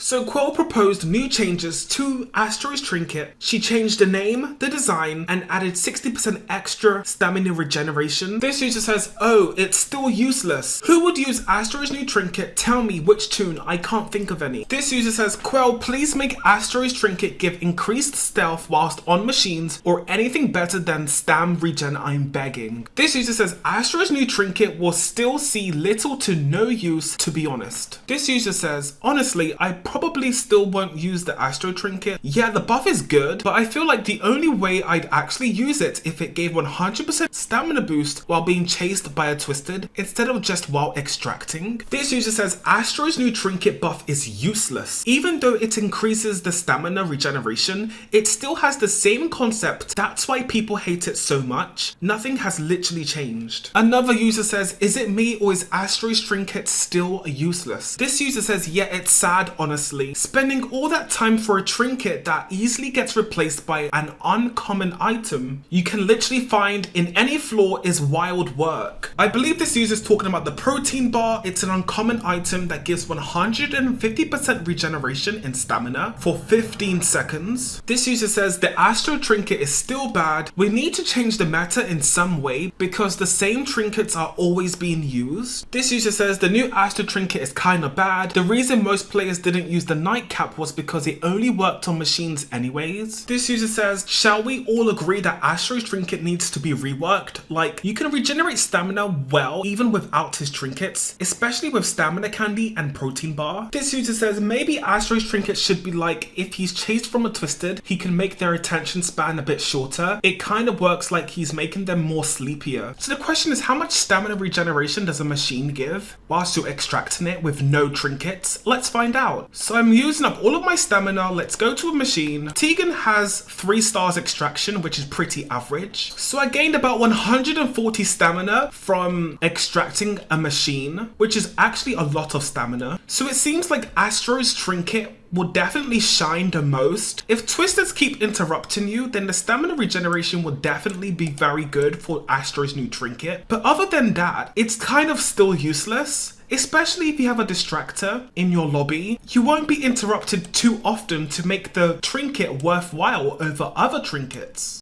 So Quill proposed new changes to Astro's trinket. She changed the name, the design, and added 60% extra stamina regeneration. This user says, oh, it's still useless. Who would use Astro's new trinket? Tell me which tune, I can't think of any. This user says, Quill, please make Astro's trinket give increased stealth whilst on machines or anything better than stam regen, I'm begging. This user says, Astro's new trinket will still see little to no use, to be honest. This user says, honestly, I probably still won't use the Astro trinket. Yeah, the buff is good, but I feel like the only way I'd actually use it if it gave 100% stamina boost while being chased by a twisted instead of just while extracting. This user says Astro's new trinket buff is useless. Even though it increases the stamina regeneration, it still has the same concept. That's why people hate it so much. Nothing has literally changed. Another user says, is it me or is Astro's trinket still useless? This user says, yeah, it's sad, honestly. Spending all that time for a trinket that easily gets replaced by an uncommon item you can literally find in any floor is wild work. I believe this user is talking about the protein bar. It's an uncommon item that gives 150% regeneration in stamina for 15 seconds. This user says the Astro trinket is still bad. We need to change the meta in some way because the same trinkets are always being used. This user says the new Astro trinket is kinda bad. The reason most players didn't use the nightcap was because it only worked on machines anyways. This user says, shall we all agree that Astro's trinket needs to be reworked? Like, you can regenerate stamina well even without his trinkets, especially with stamina candy and protein bar. This user says maybe Astro's trinket should be like, if he's chased from a twisted, he can make their attention span a bit shorter. It kind of works like he's making them more sleepier. So the question is, how much stamina regeneration does a machine give whilst you're extracting it with no trinkets? Let's find out. So I'm using up all of my stamina. Let's go to a machine. Tegan has 3 stars extraction, which is pretty average. So I gained about 140 stamina from extracting a machine, which is actually a lot of stamina. So it seems like Astro's trinket will definitely shine the most. If twisters keep interrupting you, then the stamina regeneration will definitely be very good for Astro's new trinket. But other than that, it's kind of still useless. Especially if you have a distractor in your lobby, you won't be interrupted too often to make the trinket worthwhile over other trinkets.